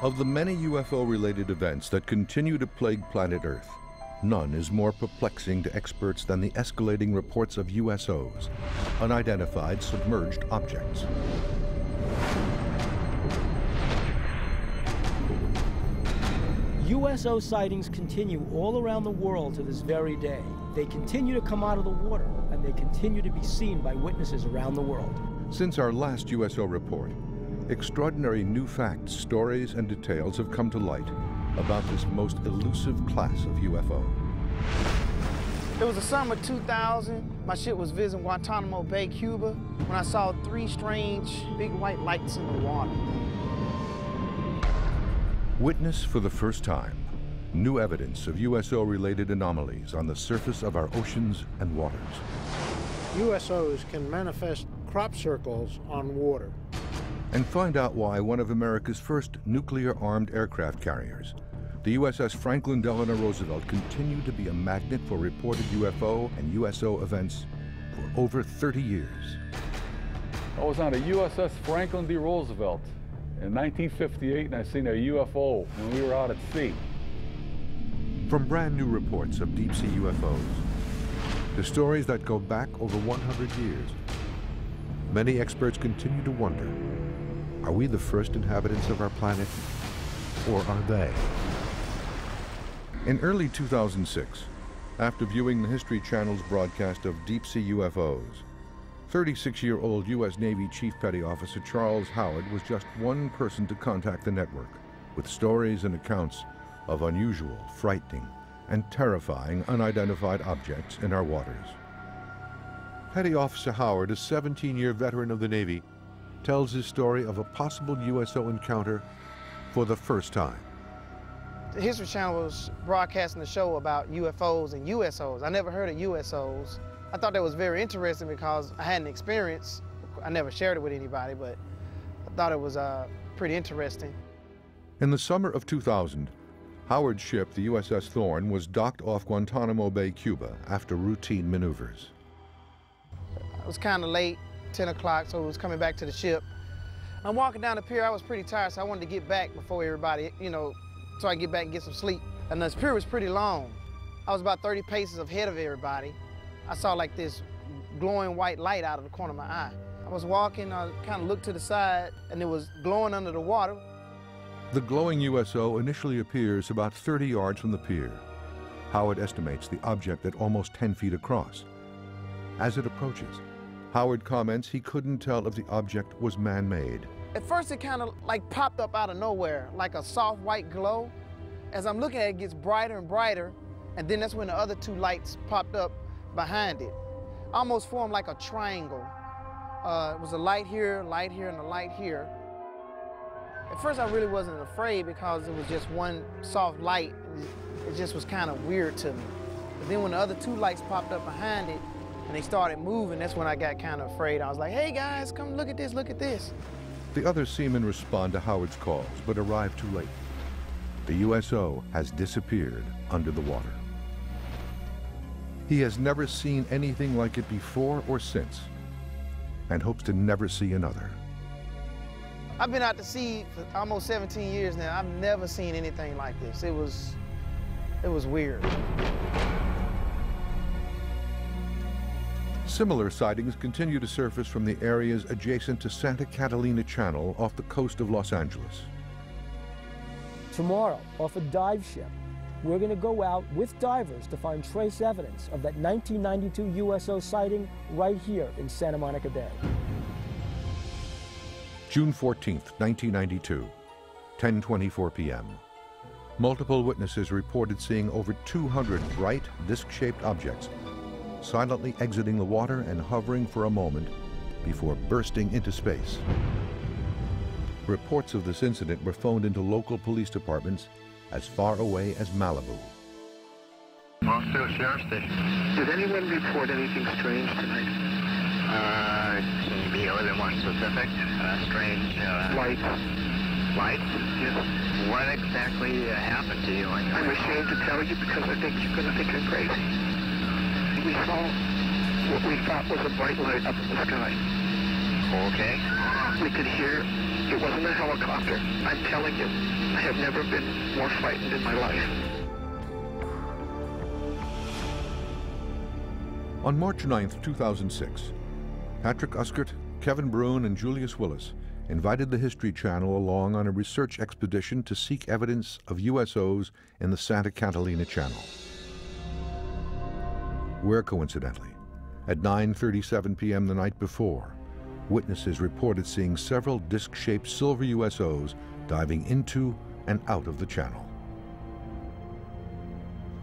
Of the many UFO-related events that continue to plague planet Earth, none is more perplexing to experts than the escalating reports of USOs, unidentified submerged objects. USO sightings continue all around the world to this very day. They continue to come out of the water, and they continue to be seen by witnesses around the world. Since our last USO report, extraordinary new facts, stories, and details have come to light about this most elusive class of UFO. It was the summer of 2000. My ship was visiting Guantanamo Bay, Cuba, when I saw 3 strange big white lights in the water. Witness for the first time new evidence of USO-related anomalies on the surface of our oceans and waters. USOs can manifest crop circles on water. And find out why one of America's first nuclear-armed aircraft carriers, the USS Franklin Delano Roosevelt, continued to be a magnet for reported UFO and USO events for over 30 years. I was on a USS Franklin D. Roosevelt in 1958, and I seen a UFO when we were out at sea. From brand new reports of deep-sea UFOs to stories that go back over 100 years, many experts continue to wonder, are we the first inhabitants of our planet, or are they? In early 2006, after viewing the History Channel's broadcast of deep-sea UFOs, 36-year-old U.S. Navy Chief Petty Officer Charles Howard was just one person to contact the network with stories and accounts of unusual, frightening, and terrifying unidentified objects in our waters. Petty Officer Howard, a 17-year veteran of the Navy, tells his story of a possible USO encounter for the first time. The History Channel was broadcasting a show about UFOs and USOs. I never heard of USOs. I thought that was very interesting because I hadn't experienced. I never shared it with anybody, but I thought it was pretty interesting. In the summer of 2000, Howard's ship, the USS Thorn, was docked off Guantanamo Bay, Cuba, after routine maneuvers. It was kind of late, 10 o'clock, so it was coming back to the ship. I'm walking down the pier. I was pretty tired, so I wanted to get back before everybody, so I could get back and get some sleep. And this pier was pretty long. I was about 30 paces ahead of everybody. I saw like this glowing white light out of the corner of my eye. I was walking, I kind of looked to the side, and it was glowing under the water. The glowing USO initially appears about 30 yards from the pier. Howard estimates the object at almost 10 feet across. As it approaches, Howard comments he couldn't tell if the object was man-made. At first it kind of like popped up out of nowhere, like a soft white glow. As I'm looking at it, it gets brighter and brighter, and then that's when the other 2 lights popped up behind it. Almost formed like a triangle. It was a light here, and a light here. At first I really wasn't afraid because it was just one soft light. It just was kind of weird to me. But then when the other 2 lights popped up behind it and they started moving, that's when I got kind of afraid. I was like, hey guys, come look at this, look at this. The other seamen respond to Howard's calls, but arrive too late. The USO has disappeared under the water. He has never seen anything like it before or since, and hopes to never see another. I've been out to sea for almost 17 years now. I've never seen anything like this. It was weird. Similar sightings continue to surface from the areas adjacent to Santa Catalina Channel off the coast of Los Angeles. Tomorrow, off a dive ship, we're going to go out with divers to find trace evidence of that 1992 USO sighting right here in Santa Monica Bay. June 14th, 1992, 10:24 p.m. Multiple witnesses reported seeing over 200 bright, disc-shaped objects silently exiting the water and hovering for a moment before bursting into space. Reports of this incident were phoned into local police departments as far away as Malibu. Marshall Sheriff Station. Did anyone report anything strange tonight? Maybe other than one specific. Strange. Lights. Lights? Yes. What exactly happened to you? I'm ashamed to tell you because I think you're going to think I'm crazy. We saw what we thought was a bright light up in the sky. UFO, okay? We could hear it wasn't a helicopter. I'm telling you, I have never been more frightened in my life. On March 9th, 2006, Patrick Uskert, Kevin Bruin, and Julius Willis invited the History Channel along on a research expedition to seek evidence of USOs in the Santa Catalina Channel. Where, coincidentally, at 9:37 p.m. the night before, witnesses reported seeing several disc-shaped silver USOs diving into and out of the channel.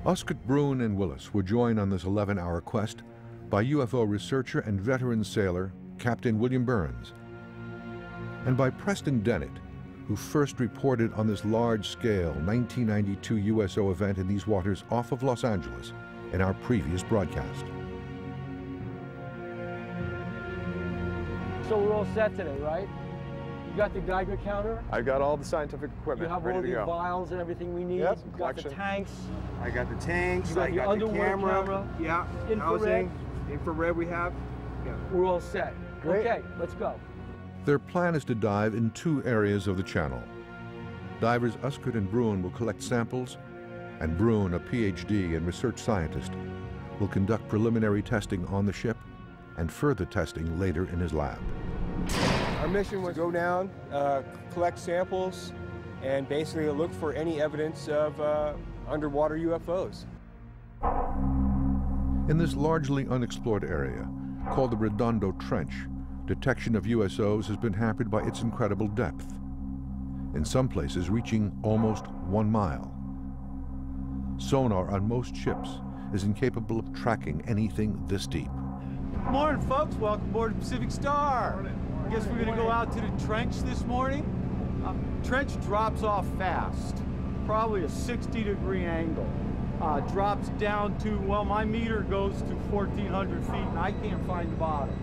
Uskert, Bruin, and Willis were joined on this 11-hour quest by UFO researcher and veteran sailor Captain William Burns, and by Preston Dennett, who first reported on this large-scale 1992 USO event in these waters off of Los Angeles in our previous broadcast. So we're all set today, right? You got the Geiger counter? I got all the scientific equipment You have ready all to the go. vials and everything we need? Yep, You got the tanks? I got the tanks, You got I the got the underwater camera? Yeah, Infrared? housing, infrared we have. Yeah. We're all set. Great. Okay, let's go. Their plan is to dive in two areas of the channel. Divers Uskert and Bruin will collect samples, and Bruin, a PhD and research scientist, will conduct preliminary testing on the ship and further testing later in his lab. Our mission was to go down, collect samples, and basically look for any evidence of underwater UFOs. In this largely unexplored area, called the Redondo Trench, detection of USOs has been hampered by its incredible depth, in some places reaching almost 1 mile. Sonar on most ships is incapable of tracking anything this deep. Morning, folks. Welcome aboard the Pacific Star. I guess we're going to go out to the trench this morning. Trench drops off fast, probably a 60-degree angle. Drops down to, well, my meter goes to 1,400 feet, and I can't find the bottom.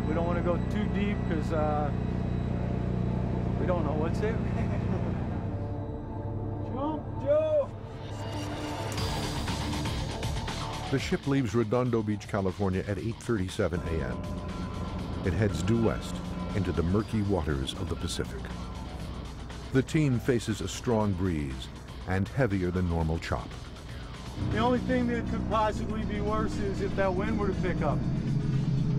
We don't want to go too deep because we don't know what's there. Jump, Joe! The ship leaves Redondo Beach, California at 8:37 a.m. It heads due west into the murky waters of the Pacific. The team faces a strong breeze and heavier than normal chop. The only thing that could possibly be worse is if that wind were to pick up.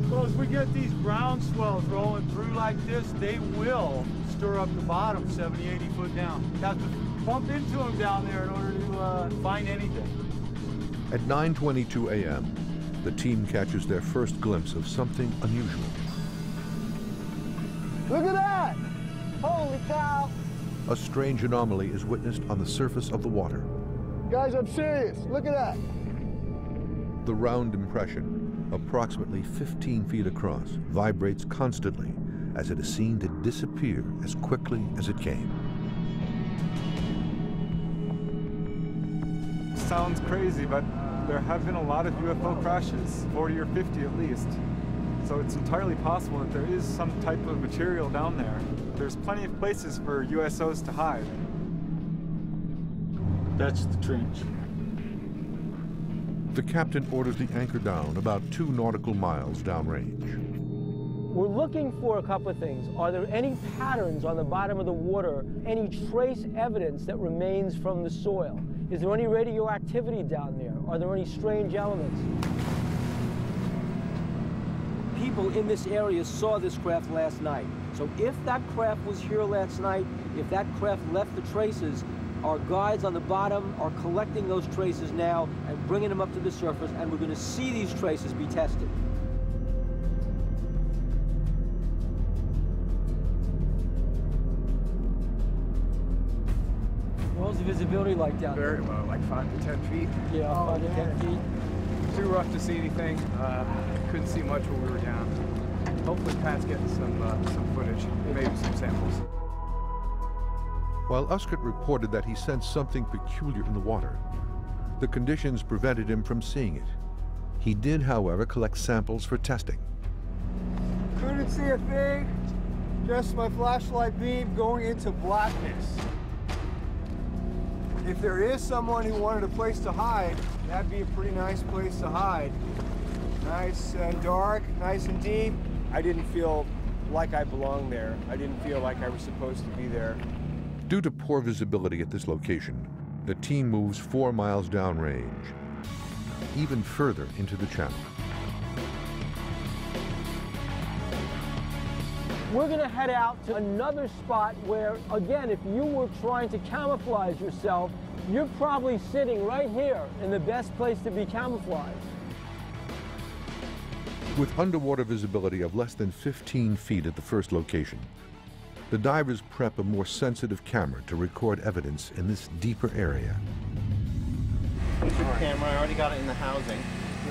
Well, as we get these ground swells rolling through like this, they will stir up the bottom 70, 80 foot down. You have to bump into them down there in order to find anything. At 9:22 a.m., the team catches their first glimpse of something unusual. Look at that! Holy cow! A strange anomaly is witnessed on the surface of the water. Guys, I'm serious. Look at that. The round impression, approximately 15 feet across, vibrates constantly as it is seen to disappear as quickly as it came. Sounds crazy, but there have been a lot of UFO crashes, 40 or 50 at least. So it's entirely possible that there is some type of material down there. There's plenty of places for USOs to hide. That's the trench. The captain orders the anchor down about 2 nautical miles downrange. We're looking for a couple of things. Are there any patterns on the bottom of the water, any trace evidence that remains from the soil? Is there any radioactivity down there? Are there any strange elements? People in this area saw this craft last night. So if that craft was here last night, if that craft left the traces, our guides on the bottom are collecting those traces now and bringing them up to the surface, and we're going to see these traces be tested. What was the visibility like down there? Very low, like 5 to 10 feet. Yeah, 5 to 10 feet. Too rough to see anything. Couldn't see much when we were down. Hopefully Pat's getting some footage, maybe some samples. While Uskert reported that he sensed something peculiar in the water, the conditions prevented him from seeing it. He did, however, collect samples for testing. Couldn't see a thing, just my flashlight beam going into blackness. If there is someone who wanted a place to hide, that'd be a pretty nice place to hide. Nice and dark, nice and deep. I didn't feel like I belonged there. I didn't feel like I was supposed to be there. Due to poor visibility at this location, the team moves 4 miles downrange, even further into the channel. We're going to head out to another spot where, again, if you were trying to camouflage yourself, you're probably sitting right here in the best place to be camouflaged. With underwater visibility of less than 15 feet at the first location, the divers prep a more sensitive camera to record evidence in this deeper area. Here's your camera. I already got it in the housing.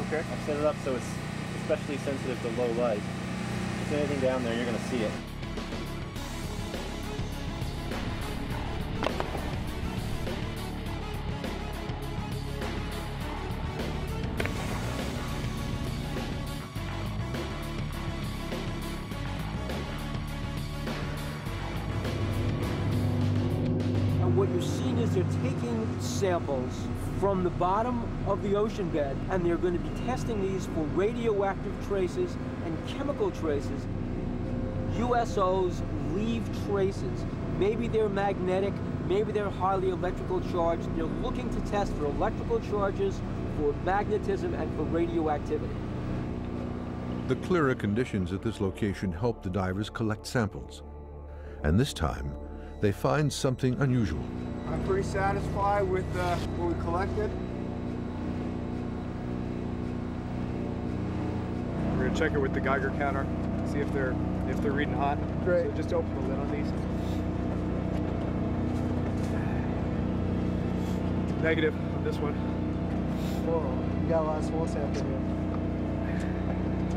Okay. I've set it up so it's especially sensitive to low light. If there's anything down there, you're going to see it. What you're seeing is they're taking samples from the bottom of the ocean bed, and they're going to be testing these for radioactive traces and chemical traces. USOs leave traces. Maybe they're magnetic, maybe they're highly electrical charged. They're looking to test for electrical charges, for magnetism, and for radioactivity. The clearer conditions at this location help the divers collect samples. And this time, they find something unusual. I'm pretty satisfied with what we collected. We're gonna check it with the Geiger counter, see if they're reading hot. Great. So just open the lid on these. Negative on this one. Whoa, you got a lot of small sample here.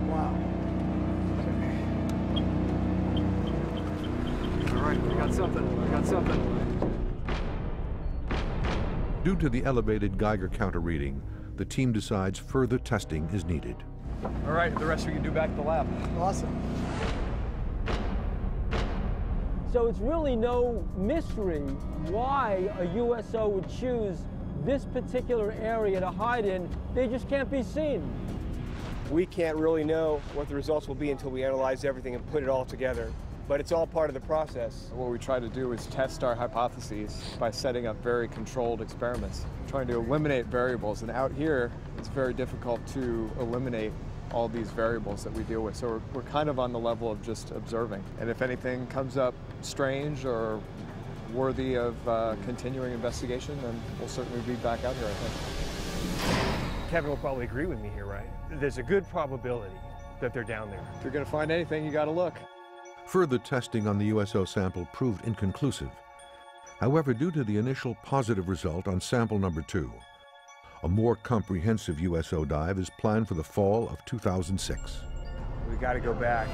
Wow. All right, we got something. We got something. Due to the elevated Geiger counter reading, the team decides further testing is needed. All right, the rest we can do back at the lab. Awesome. So it's really no mystery why a USO would choose this particular area to hide in. They just can't be seen. We can't really know what the results will be until we analyze everything and put it all together. But it's all part of the process. What we try to do is test our hypotheses by setting up very controlled experiments, trying to eliminate variables. And out here, it's very difficult to eliminate all these variables that we deal with. So we're kind of on the level of just observing. And if anything comes up strange or worthy of continuing investigation, then we'll certainly be back out here, I think. Kevin will probably agree with me here, right? There's a good probability that they're down there. If you're going to find anything, you got to look. Further testing on the USO sample proved inconclusive. However, due to the initial positive result on sample number 2, a more comprehensive USO dive is planned for the fall of 2006. We got to go back.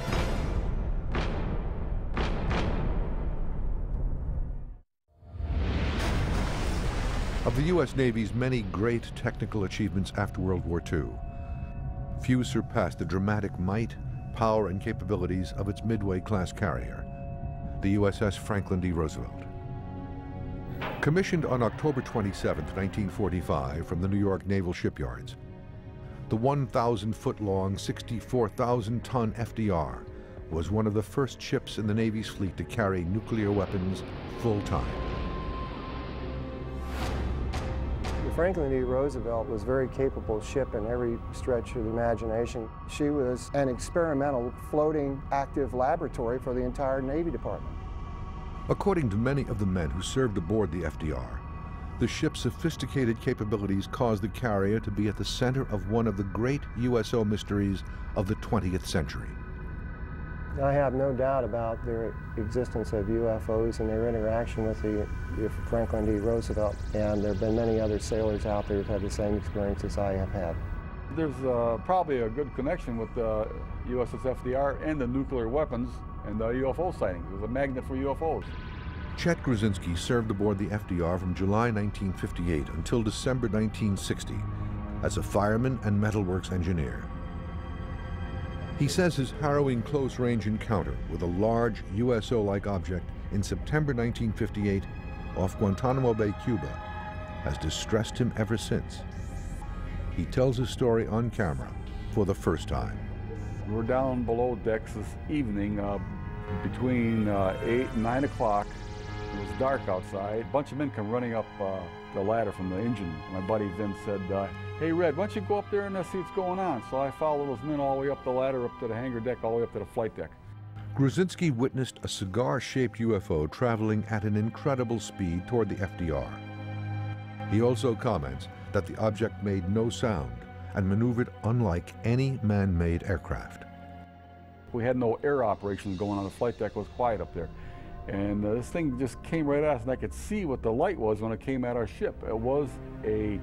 Of the U.S. Navy's many great technical achievements after World War II, few surpassed the dramatic might, power, and capabilities of its Midway-class carrier, the USS Franklin D. Roosevelt. Commissioned on October 27, 1945 from the New York Naval Shipyards, the 1,000-foot-long, 64,000-ton FDR was one of the first ships in the Navy's fleet to carry nuclear weapons full-time. The Franklin D. Roosevelt was a very capable ship in every stretch of the imagination. She was an experimental floating active laboratory for the entire Navy Department. According to many of the men who served aboard the FDR, the ship's sophisticated capabilities caused the carrier to be at the center of one of the great USO mysteries of the 20th century. I have no doubt about their existence of UFOs and their interaction with the Franklin D. Roosevelt, and there have been many other sailors out there who've had the same experiences I have had. There's probably a good connection with the USS FDR and the nuclear weapons and the UFO sightings. It was a magnet for UFOs. Chet Grzinski served aboard the FDR from July 1958 until December 1960 as a fireman and metalworks engineer. He says his harrowing close-range encounter with a large USO-like object in September 1958 off Guantanamo Bay, Cuba, has distressed him ever since. He tells his story on camera for the first time. We're down below decks this evening. Between 8 and 9 o'clock, it was dark outside. A bunch of men come running up the ladder from the engine. My buddy then said, hey Red, why don't you go up there and see what's going on? So I followed those men all the way up the ladder, up to the hangar deck, all the way up to the flight deck. Gruzinski witnessed a cigar-shaped UFO traveling at an incredible speed toward the FDR. He also comments that the object made no sound and maneuvered unlike any man-made aircraft. We had no air operations going on. The flight deck was quiet up there. And this thing just came right at us, and I could see what the light was when it came at our ship. It was a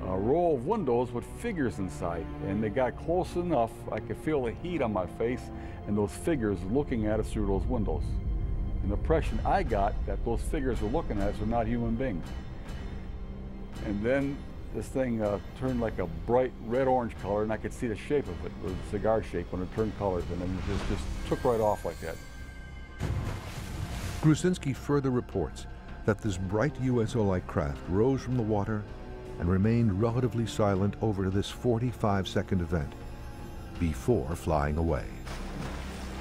row of windows with figures inside, and they got close enough, I could feel the heat on my face and those figures looking at us through those windows. And the impression I got that those figures were looking at us were not human beings. And then this thing turned like a bright red-orange color, and I could see the shape of it. It was a cigar shape when it turned colors, and then it just took right off like that. Gruzinski further reports that this bright USO-like craft rose from the water and remained relatively silent over this 45-second event before flying away.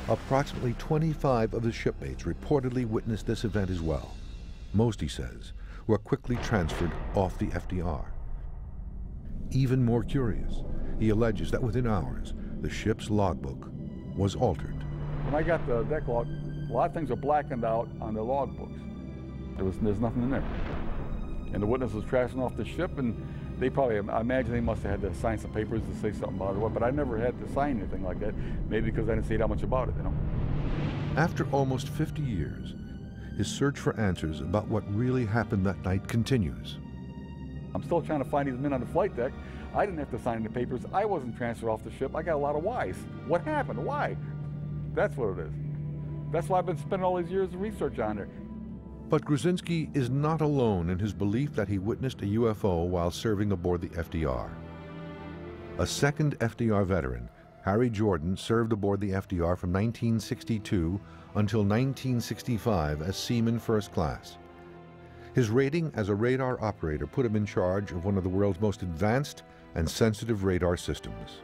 Approximately 25 of his shipmates reportedly witnessed this event as well. Most, he says, were quickly transferred off the FDR. Even more curious, he alleges that within hours, the ship's logbook was altered. When I got the deck log, a lot of things are blackened out on the logbooks. There's nothing in there. And the witness was trashing off the ship, and they probably, I imagine they must have had to sign some papers to say something about it, but I never had to sign anything like that, maybe because I didn't say that much about it, you know. After almost 50 years, his search for answers about what really happened that night continues. I'm still trying to find these men on the flight deck. I didn't have to sign any papers. I wasn't transferred off the ship. I got a lot of whys. What happened? Why? That's what it is. That's why I've been spending all these years of research on it. But Gruzinski is not alone in his belief that he witnessed a UFO while serving aboard the FDR. A second FDR veteran, Harry Jordan, served aboard the FDR from 1962 until 1965 as Seaman First Class. His rating as a radar operator put him in charge of one of the world's most advanced and sensitive radar systems.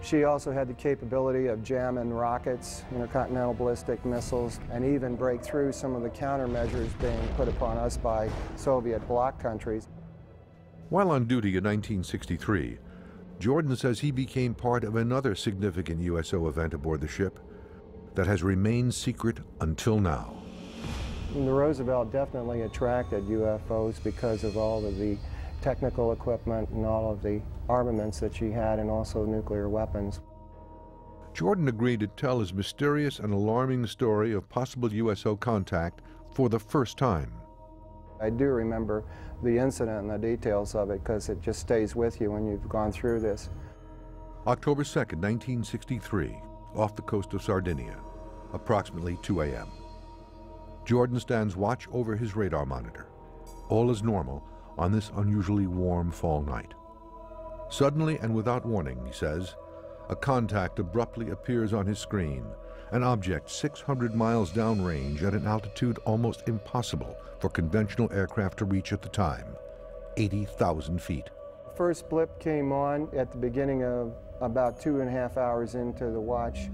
She also had the capability of jamming rockets, intercontinental ballistic missiles, and even break through some of the countermeasures being put upon us by Soviet bloc countries. While on duty in 1963, Jordan says he became part of another significant USO event aboard the ship that has remained secret until now. The Roosevelt definitely attracted UFOs because of all of the technical equipment and all of the armaments that she had, and also nuclear weapons. Jordan agreed to tell his mysterious and alarming story of possible USO contact for the first time. I do remember the incident and the details of it because it just stays with you when you've gone through this. October 2nd, 1963, off the coast of Sardinia, approximately 2 a.m. Jordan stands watch over his radar monitor. All is normal on this unusually warm fall night. Suddenly and without warning, he says, a contact abruptly appears on his screen, an object 600 miles downrange at an altitude almost impossible for conventional aircraft to reach at the time, 80,000 feet. The first blip came on at the beginning of about 2.5 hours into the watch.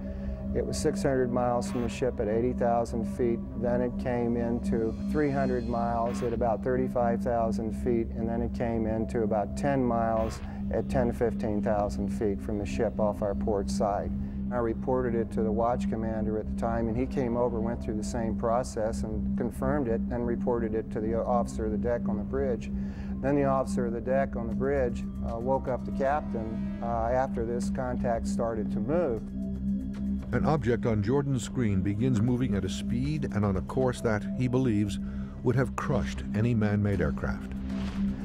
It was 600 miles from the ship at 80,000 feet. Then it came into 300 miles at about 35,000 feet, and then it came into about 10 miles at 15,000 feet from the ship off our port side. I reported it to the watch commander at the time, and he came over, went through the same process and confirmed it, and reported it to the officer of the deck on the bridge. Then the officer of the deck on the bridge woke up the captain after this contact started to move. An object on Jordan's screen begins moving at a speed and on a course that, he believes, would have crushed any man-made aircraft.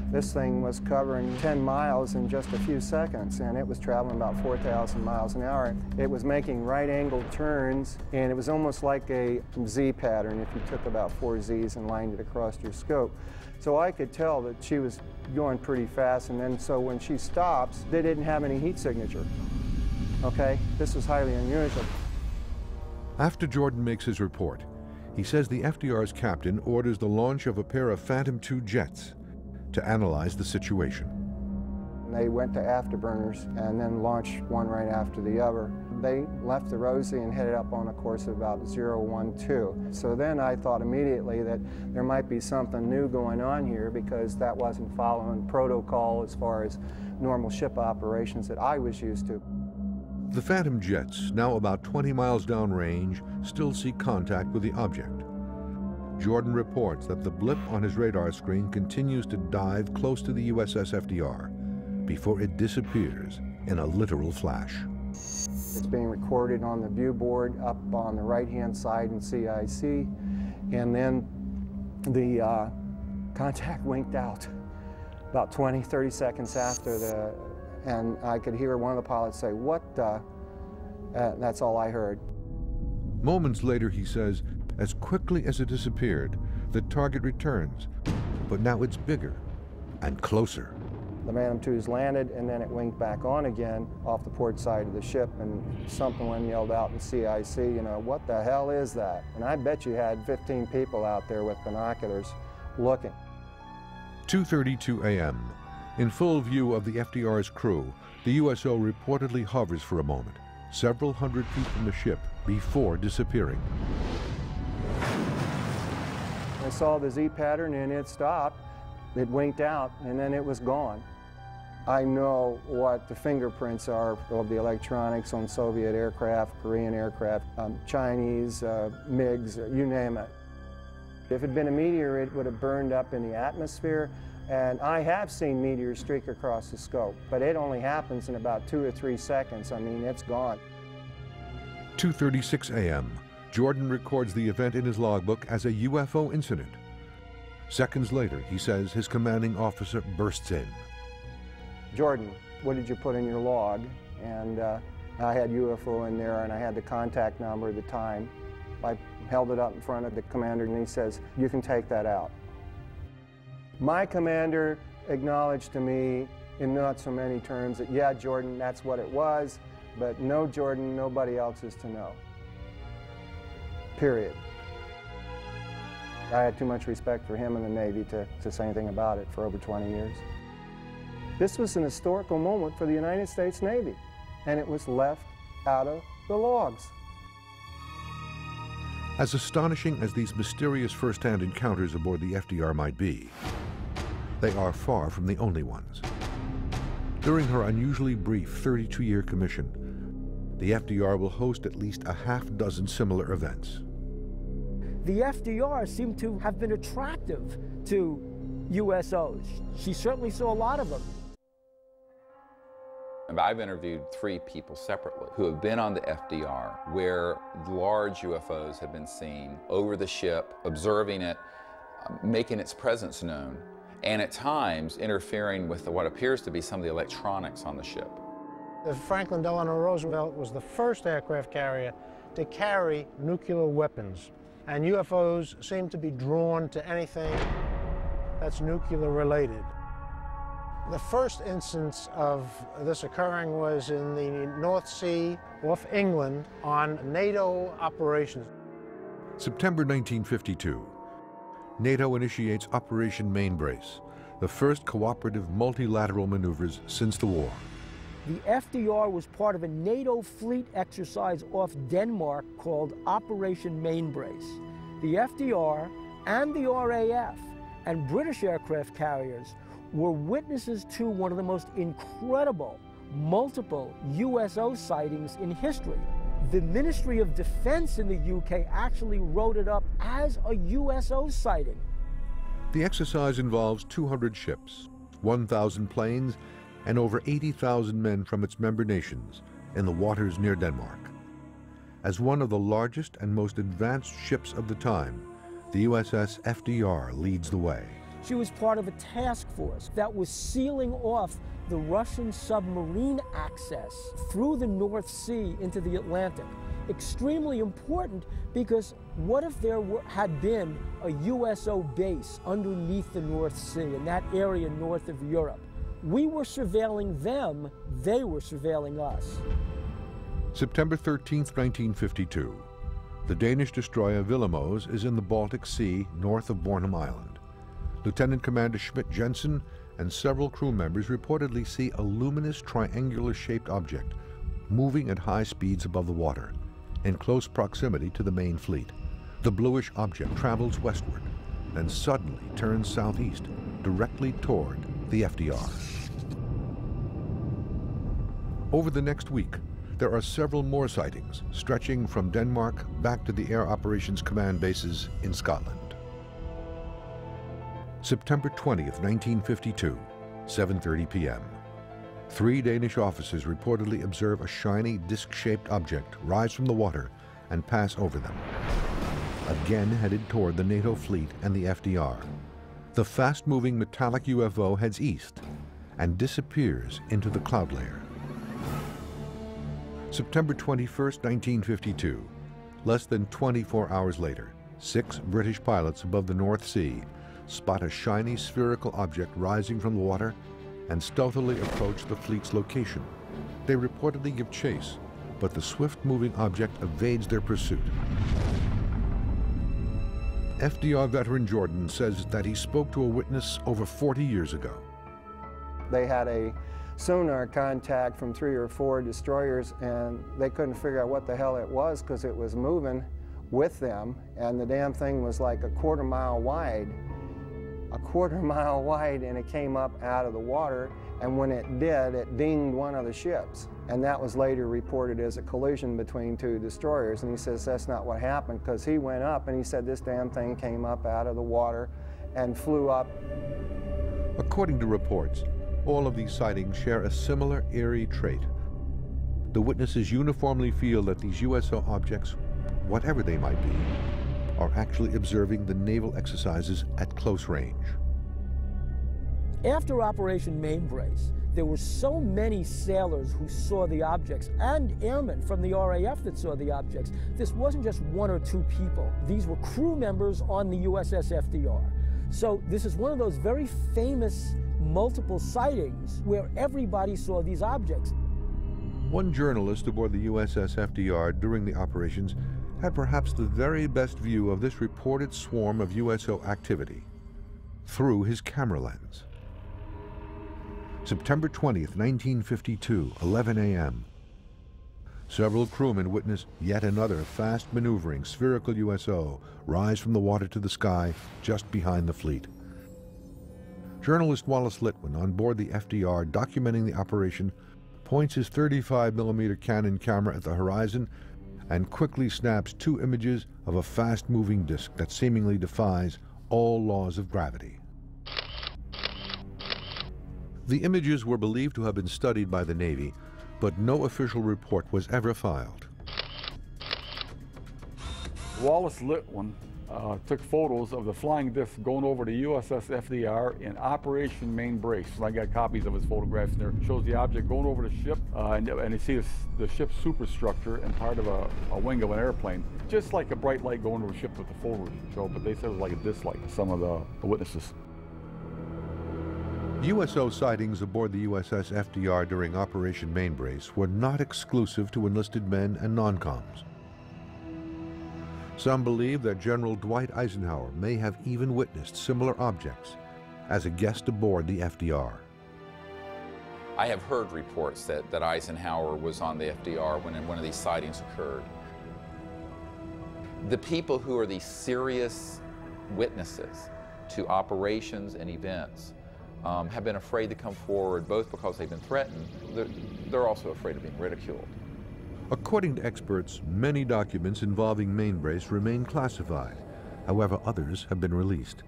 This thing was covering 10 miles in just a few seconds, and it was traveling about 4,000 miles an hour. It was making right-angled turns, and it was almost like a Z pattern if you took about 4 Zs and lined it across your scope. So I could tell that she was going pretty fast, and then so when she stops, they didn't have any heat signature. Okay, this was highly unusual. After Jordan makes his report, he says the FDR's captain orders the launch of a pair of Phantom II jets to analyze the situation. They went to afterburners and then launched one right after the other. They left the Rosie and headed up on a course of about 012. So then I thought immediately that there might be something new going on here, because that wasn't following protocol as far as normal ship operations that I was used to. The Phantom jets, now about 20 miles downrange, still see contact with the object. Jordan reports that the blip on his radar screen continues to dive close to the USS FDR before it disappears in a literal flash. It's being recorded on the view board up on the right-hand side in CIC, and then the contact winked out about 20, 30 seconds after and I could hear one of the pilots say, "What the?" That's all I heard. Moments later, he says, as quickly as it disappeared, the target returns, but now it's bigger and closer. The Phantom II's landed, and then it winked back on again off the port side of the ship, and someone yelled out in CIC, you know, "What the hell is that?" And I bet you had 15 people out there with binoculars looking. 2:32 a.m. In full view of the FDR's crew, the USO reportedly hovers for a moment, several hundred feet from the ship, before disappearing. I saw the Z pattern and it stopped. It winked out and then it was gone. I know what the fingerprints are of the electronics on Soviet aircraft, Korean aircraft, Chinese, MiGs, you name it. If it had been a meteor, it would have burned up in the atmosphere. And I have seen meteors streak across the scope, but it only happens in about 2 or 3 seconds. I mean, it's gone. 2:36 a.m. Jordan records the event in his logbook as a UFO incident. Seconds later, he says his commanding officer bursts in. "Jordan, what did you put in your log?" And I had UFO in there, and I had the contact number at the time. I held it up in front of the commander, and he says, "You can take that out." My commander acknowledged to me in not so many terms that, "Yeah, Jordan, that's what it was, but no, Jordan, nobody else is to know." Period. I had too much respect for him in the Navy to say anything about it for over 20 years. This was an historical moment for the United States Navy, and it was left out of the logs. As astonishing as these mysterious first-hand encounters aboard the FDR might be, they are far from the only ones. During her unusually brief 32-year commission, the FDR will host at least a half-dozen similar events. The FDR seemed to have been attractive to USOs. She certainly saw a lot of them. I've interviewed 3 people separately who have been on the FDR where large UFOs have been seen over the ship, observing it, making its presence known, and at times interfering with what appears to be some of the electronics on the ship. The Franklin Delano Roosevelt was the first aircraft carrier to carry nuclear weapons, and UFOs seem to be drawn to anything that's nuclear related. The first instance of this occurring was in the North Sea off England on NATO operations. September 1952. NATO initiates Operation Mainbrace, the first cooperative multilateral maneuvers since the war. The FDR was part of a NATO fleet exercise off Denmark called Operation Mainbrace. The FDR and the RAF and British aircraft carriers were witnesses to one of the most incredible multiple USO sightings in history. The Ministry of Defense in the UK actually wrote it up as a USO sighting. The exercise involves 200 ships, 1,000 planes, and over 80,000 men from its member nations in the waters near Denmark. As one of the largest and most advanced ships of the time, the USS FDR leads the way. She was part of a task force that was sealing off the Russian submarine access through the North Sea into the Atlantic. Extremely important because what if there had been a USO base underneath the North Sea in that area north of Europe? We were surveilling them, they were surveilling us. September 13th, 1952. The Danish destroyer Willemoes is in the Baltic Sea north of Bornholm Island. Lieutenant Commander Schmidt-Jensen and several crew members reportedly see a luminous triangular-shaped object moving at high speeds above the water, in close proximity to the main fleet. The bluish object travels westward, then suddenly turns southeast, directly toward the FDR. Over the next week, there are several more sightings, stretching from Denmark back to the Air Operations Command bases in Scotland. September 20th, 1952, 7:30 p.m. 3 Danish officers reportedly observe a shiny disc-shaped object rise from the water and pass over them, again headed toward the NATO fleet and the FDR. The fast-moving metallic UFO heads east and disappears into the cloud layer. September 21st, 1952, less than 24 hours later, 6 British pilots above the North Sea spot a shiny spherical object rising from the water and stealthily approach the fleet's location. They reportedly give chase, but the swift-moving object evades their pursuit. FDR veteran Jordan says that he spoke to a witness over 40 years ago. They had a sonar contact from 3 or 4 destroyers, and they couldn't figure out what the hell it was because it was moving with them, and the damn thing was like a quarter mile wide, and it came up out of the water, and when it did, it dinged one of the ships, and that was later reported as a collision between 2 destroyers. And he says that's not what happened, because he went up and he said this damn thing came up out of the water and flew up. According to reports, all of these sightings share a similar eerie trait. The witnesses uniformly feel that these USO objects, whatever they might be, are actually observing the naval exercises at close range. After Operation Mainbrace, there were so many sailors who saw the objects and airmen from the RAF that saw the objects. This wasn't just 1 or 2 people. These were crew members on the USS FDR. So this is one of those very famous multiple sightings where everybody saw these objects. One journalist aboard the USS FDR during the operations had perhaps the very best view of this reported swarm of USO activity through his camera lens. September 20th, 1952, 11 a.m. Several crewmen witness yet another fast maneuvering spherical USO rise from the water to the sky just behind the fleet. Journalist Wallace Litwin, on board the FDR documenting the operation, points his 35mm Canon camera at the horizon and quickly snaps 2 images of a fast-moving disk that seemingly defies all laws of gravity. The images were believed to have been studied by the Navy, but no official report was ever filed. Wallace Litwin took photos of the flying disc going over the USS FDR in Operation Mainbrace. I got copies of his photographs in there. It shows the object going over the ship, and you see the ship's superstructure and part of a wing of an airplane. Just like a bright light going over a ship with the photos show, but they said it was like a disc light, some of the witnesses. USO sightings aboard the USS FDR during Operation Mainbrace were not exclusive to enlisted men and non-coms. Some believe that General Dwight Eisenhower may have even witnessed similar objects as a guest aboard the FDR. I have heard reports that Eisenhower was on the FDR when one of these sightings occurred. The people who are the serious witnesses to operations and events have been afraid to come forward, both because they've been threatened, they're also afraid of being ridiculed. According to experts, many documents involving Mainbrace remain classified. However, others have been released.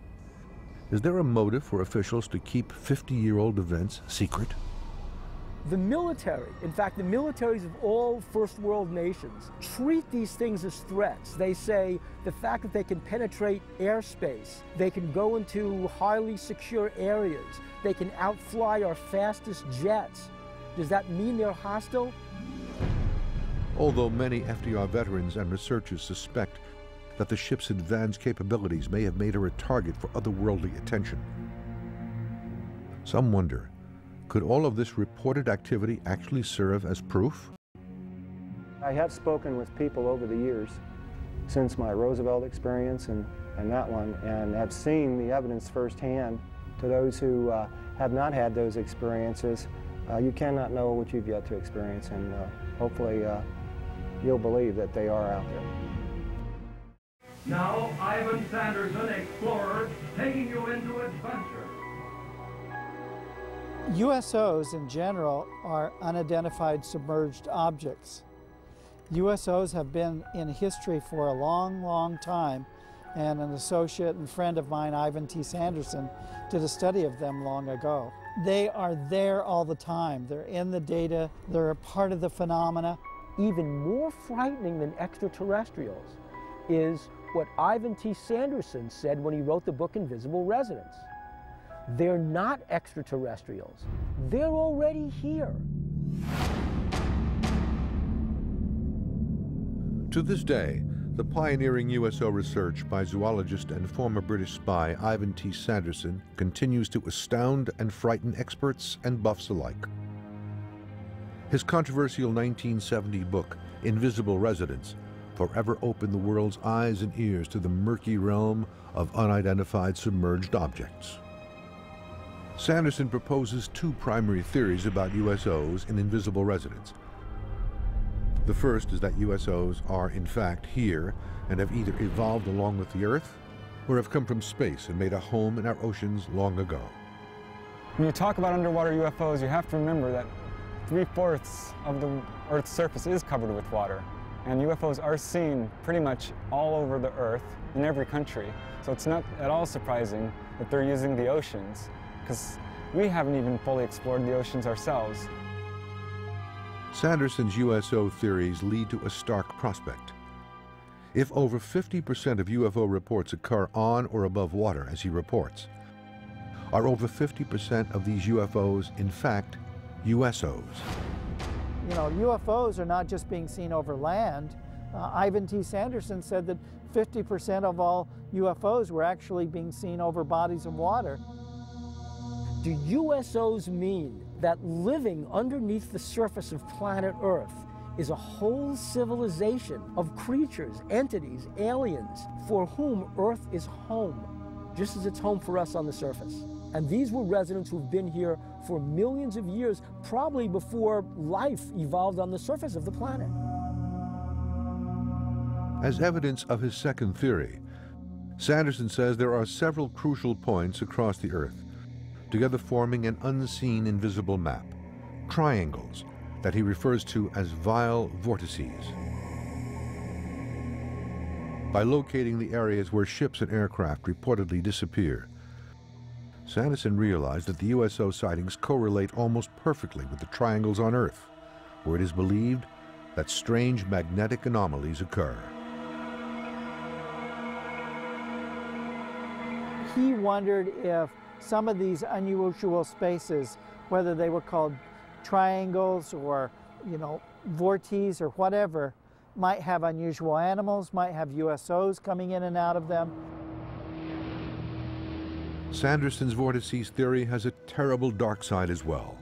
Is there a motive for officials to keep 50-year-old events secret? The military, in fact, the militaries of all first world nations treat these things as threats. They say the fact that they can penetrate airspace, they can go into highly secure areas, they can outfly our fastest jets. Does that mean they're hostile? Although many FDR veterans and researchers suspect that the ship's advanced capabilities may have made her a target for otherworldly attention, some wonder, could all of this reported activity actually serve as proof? I have spoken with people over the years since my Roosevelt experience and that one, and have seen the evidence firsthand. To those who have not had those experiences, You cannot know what you've yet to experience, and hopefully you'll believe that they are out there. Now, Ivan Sanderson, explorer, taking you into adventure. USOs in general are unidentified submerged objects. USOs have been in history for a long, long time, and an associate and friend of mine, Ivan T. Sanderson, did a study of them long ago. They are there all the time. They're in the data. They're a part of the phenomena. Even more frightening than extraterrestrials is what Ivan T. Sanderson said when he wrote the book Invisible Residents. They're not extraterrestrials. They're already here. To this day, the pioneering USO research by zoologist and former British spy Ivan T. Sanderson continues to astound and frighten experts and buffs alike. His controversial 1970 book, Invisible Residents, forever opened the world's eyes and ears to the murky realm of unidentified submerged objects. Sanderson proposes two primary theories about USOs and invisible residents. The first is that USOs are in fact here and have either evolved along with the Earth or have come from space and made a home in our oceans long ago. When you talk about underwater UFOs, you have to remember that 3/4 of the Earth's surface is covered with water. And UFOs are seen pretty much all over the Earth in every country. So it's not at all surprising that they're using the oceans, because we haven't even fully explored the oceans ourselves. Sanderson's USO theories lead to a stark prospect. If over 50% of UFO reports occur on or above water, as he reports, are over 50% of these UFOs in fact USOs? You know, UFOs are not just being seen over land. Ivan T. Sanderson said that 50% of all UFOs were actually being seen over bodies of water. Do USOs mean that living underneath the surface of planet Earth is a whole civilization of creatures, entities, aliens, for whom Earth is home, just as it's home for us on the surface? And these were residents who've been here for millions of years, probably before life evolved on the surface of the planet. As evidence of his second theory, Sanderson says there are several crucial points across the Earth, together forming an unseen invisible map, triangles that he refers to as vile vortices. By locating the areas where ships and aircraft reportedly disappear, Sanderson realized that the USO sightings correlate almost perfectly with the triangles on Earth, where it is believed that strange magnetic anomalies occur. He wondered if some of these unusual spaces, whether they were called triangles or, vortices or whatever, might have unusual animals, might have USOs coming in and out of them. Sanderson's vortices theory has a terrible dark side as well.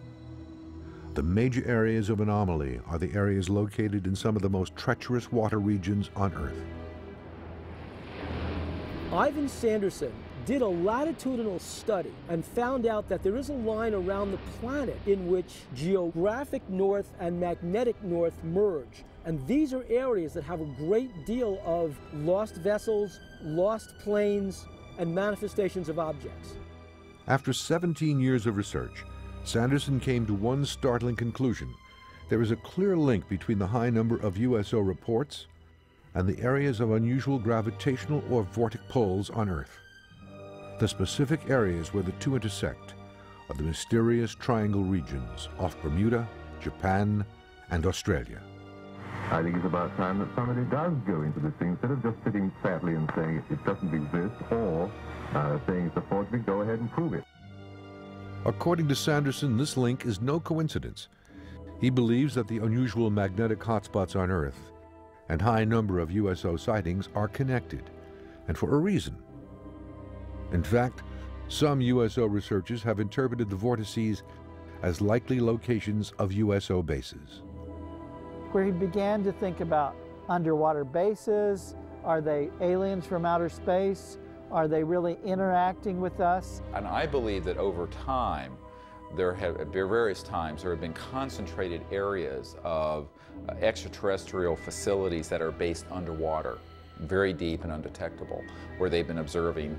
The major areas of anomaly are the areas located in some of the most treacherous water regions on Earth. Ivan Sanderson did a latitudinal study and found out that there is a line around the planet in which geographic north and magnetic north merge. And these are areas that have a great deal of lost vessels, lost planes, and manifestations of objects. After 17 years of research, Sanderson came to one startling conclusion. There is a clear link between the high number of USO reports and the areas of unusual gravitational or vortic pulls on Earth. The specific areas where the two intersect are the mysterious triangle regions off Bermuda, Japan, and Australia. I think it's about time that somebody does go into this thing, instead of just sitting sadly and saying it doesn't exist, or saying it's a forgery, go ahead and prove it. According to Sanderson, this link is no coincidence. He believes that the unusual magnetic hotspots on Earth and high number of USO sightings are connected, and for a reason. In fact, some USO researchers have interpreted the vortices as likely locations of USO bases. Where he began to think about underwater bases. Are they aliens from outer space? Are they really interacting with us? And I believe that over time, There have, at various times, there have been concentrated areas of extraterrestrial facilities that are based underwater, very deep and undetectable, where they've been observing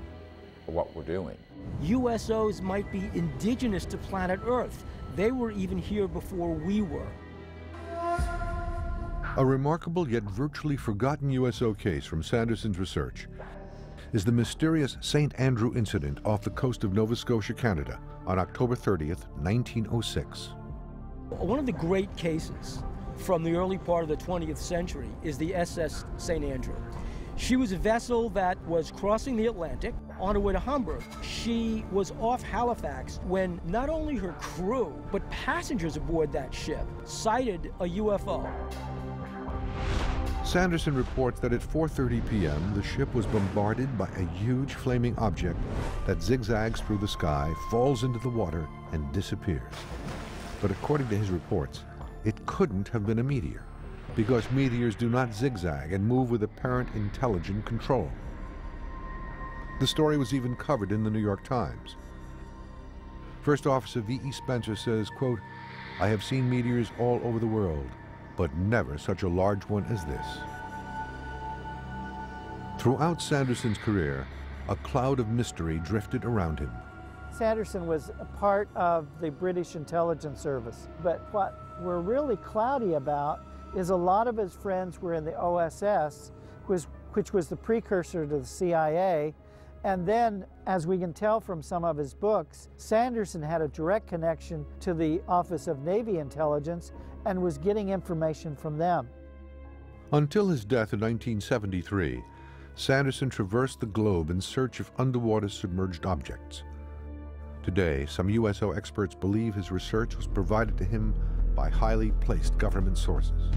what we're doing. USOs might be indigenous to planet Earth. They were even here before we were. A remarkable yet virtually forgotten USO case from Sanderson's research is the mysterious St. Andrew incident off the coast of Nova Scotia, Canada, on October 30th, 1906. One of the great cases from the early part of the 20th century is the SS St. Andrew. She was a vessel that was crossing the Atlantic on her way to Hamburg. She was off Halifax when not only her crew, but passengers aboard that ship sighted a UFO. Sanderson reports that at 4:30 p.m., the ship was bombarded by a huge flaming object that zigzags through the sky, falls into the water, and disappears. But according to his reports, it couldn't have been a meteor, because meteors do not zigzag and move with apparent intelligent control. The story was even covered in the New York Times. First Officer V.E. Spencer says, quote, "I have seen meteors all over the world, but never such a large one as this." Throughout Sanderson's career, a cloud of mystery drifted around him. Sanderson was a part of the British intelligence service, but what we're really cloudy about is a lot of his friends were in the OSS, which was the precursor to the CIA, and then, as we can tell from some of his books, Sanderson had a direct connection to the Office of Navy Intelligence and was getting information from them. Until his death in 1973, Sanderson traversed the globe in search of underwater submerged objects. Today, some USO experts believe his research was provided to him by highly placed government sources.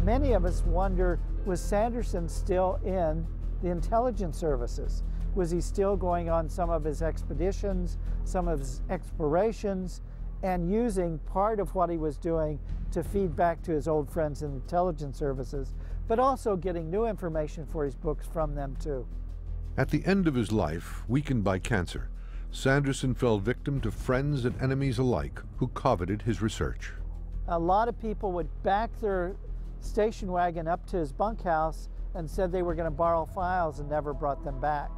Many of us wonder, was Sanderson still in the intelligence services? Was he still going on some of his expeditions, some of his explorations, and using part of what he was doing to feed back to his old friends in the intelligence services, but also getting new information for his books from them too? At the end of his life, weakened by cancer, Sanderson fell victim to friends and enemies alike who coveted his research. A lot of people would back their station wagon up to his bunkhouse and said they were going to borrow files and never brought them back.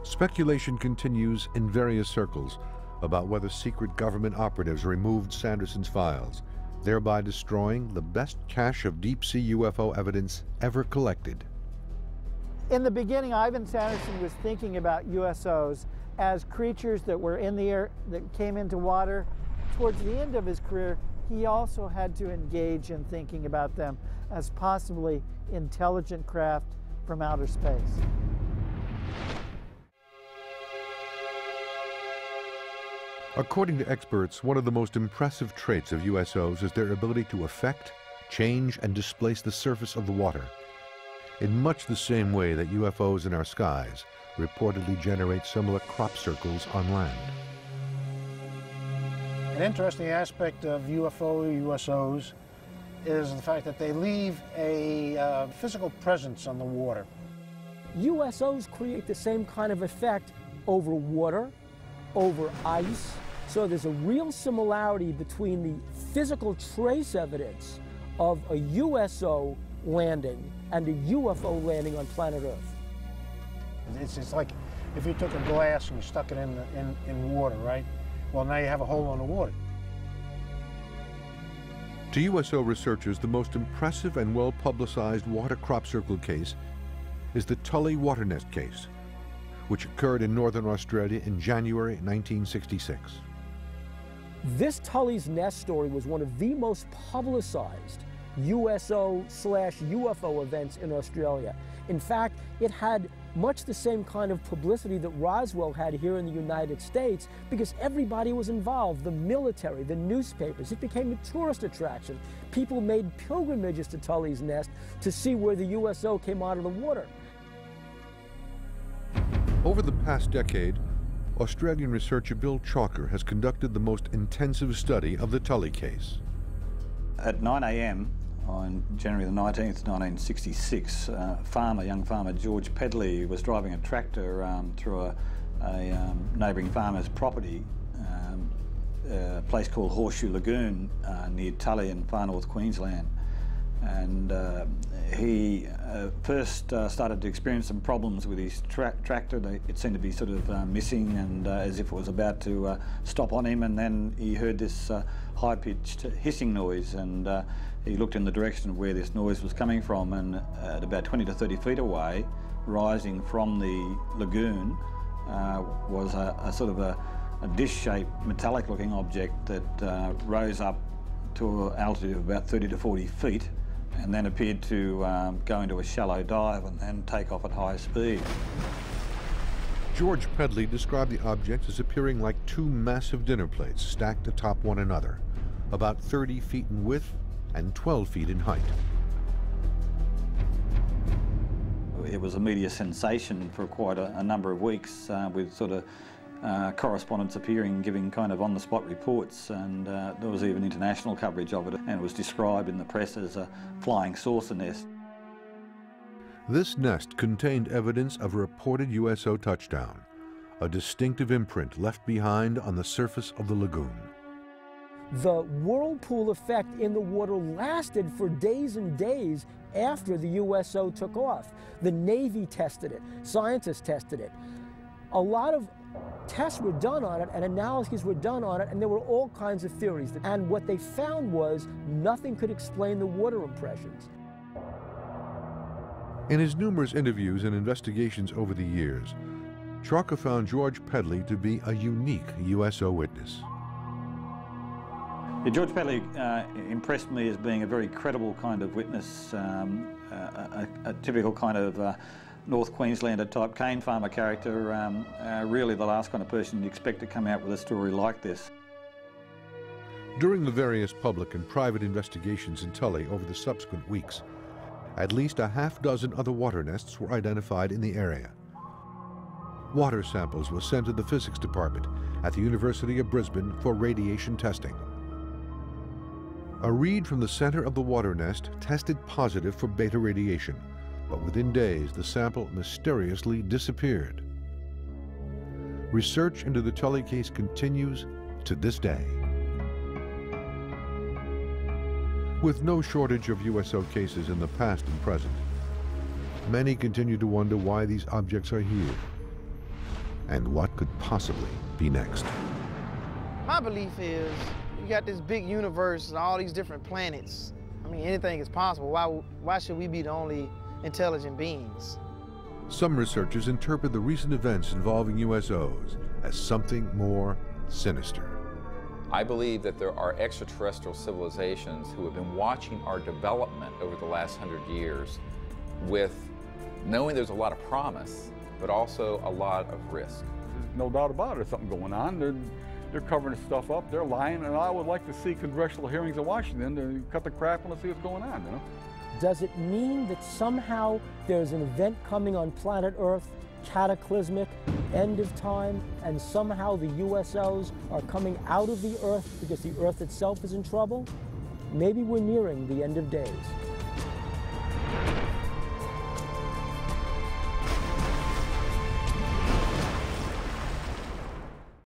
Speculation continues in various circles about whether secret government operatives removed Sanderson's files, thereby destroying the best cache of deep-sea UFO evidence ever collected. In the beginning, Ivan Sanderson was thinking about USOs as creatures that were in the air, that came into water. Towards the end of his career, he also had to engage in thinking about them as possibly intelligent craft from outer space. According to experts, one of the most impressive traits of USOs is their ability to affect, change, and displace the surface of the water, in much the same way that UFOs in our skies reportedly generate similar crop circles on land. An interesting aspect of USOs is the fact that they leave a physical presence on the water. USOs create the same kind of effect over water, over ice, so there's a real similarity between the physical trace evidence of a USO landing and a UFO landing on planet Earth. It's like if you took a glass and you stuck it in water, right? Well, now you have a hole in the water. To USO researchers, the most impressive and well-publicized water crop circle case is the Tully water nest case, which occurred in northern Australia in January 1966. This Tully's Nest story was one of the most publicized USO/UFO events in Australia. In fact, it had much the same kind of publicity that Roswell had here in the United States because everybody was involved, the military, the newspapers. It became a tourist attraction. People made pilgrimages to Tully's Nest to see where the USO came out of the water. Over the past decade, Australian researcher Bill Chalker has conducted the most intensive study of the Tully case. At 9 a.m. on January the 19th, 1966, young farmer George Pedley was driving a tractor through a neighbouring farmer's property, a place called Horseshoe Lagoon near Tully in far north Queensland. And he first started to experience some problems with his tractor. It seemed to be sort of missing, and as if it was about to stop on him, and then he heard this high-pitched hissing noise, and he looked in the direction of where this noise was coming from, and at about 20 to 30 feet away, rising from the lagoon, was a sort of a dish-shaped metallic-looking object that rose up to an altitude of about 30 to 40 feet, and then appeared to go into a shallow dive and then take off at high speed. George Pedley described the object as appearing like two massive dinner plates stacked atop one another, about 30 feet in width and 12 feet in height. It was a media sensation for quite a number of weeks, with sort of correspondents appearing, giving kind of on-the-spot reports, and there was even international coverage of it, and it was described in the press as a flying saucer nest. This nest contained evidence of a reported USO touchdown, a distinctive imprint left behind on the surface of the lagoon. The whirlpool effect in the water lasted for days and days after the USO took off. The Navy tested it, scientists tested it. A lot of tests were done on it and analyses were done on it, and there were all kinds of theories. And what they found was nothing could explain the water impressions. In his numerous interviews and investigations over the years, Chalker found George Pedley to be a unique USO witness. Yeah, George Pedley impressed me as being a very credible kind of witness, a typical kind of North Queenslander type cane farmer character, really the last kind of person you'd expect to come out with a story like this. During the various public and private investigations in Tully over the subsequent weeks, at least a half-dozen other water nests were identified in the area. Water samples were sent to the physics department at the University of Brisbane for radiation testing. A read from the center of the water nest tested positive for beta radiation, but within days the sample mysteriously disappeared. Research into the Tully case continues to this day. With no shortage of USO cases in the past and present, many continue to wonder why these objects are here and what could possibly be next. My belief is you got this big universe and all these different planets. I mean, anything is possible. Why should we be the only intelligent beings? Some researchers interpret the recent events involving USOs as something more sinister. I believe that there are extraterrestrial civilizations who have been watching our development over the last 100 years with knowing there's a lot of promise, but also a lot of risk. There's no doubt about it, there's something going on. They're covering this stuff up, they're lying, and I would like to see congressional hearings in Washington to cut the crap and see what's going on, you know? Does it mean that somehow there's an event coming on planet Earth, cataclysmic, end of time, and somehow the USOs are coming out of the Earth because the Earth itself is in trouble? Maybe we're nearing the end of days.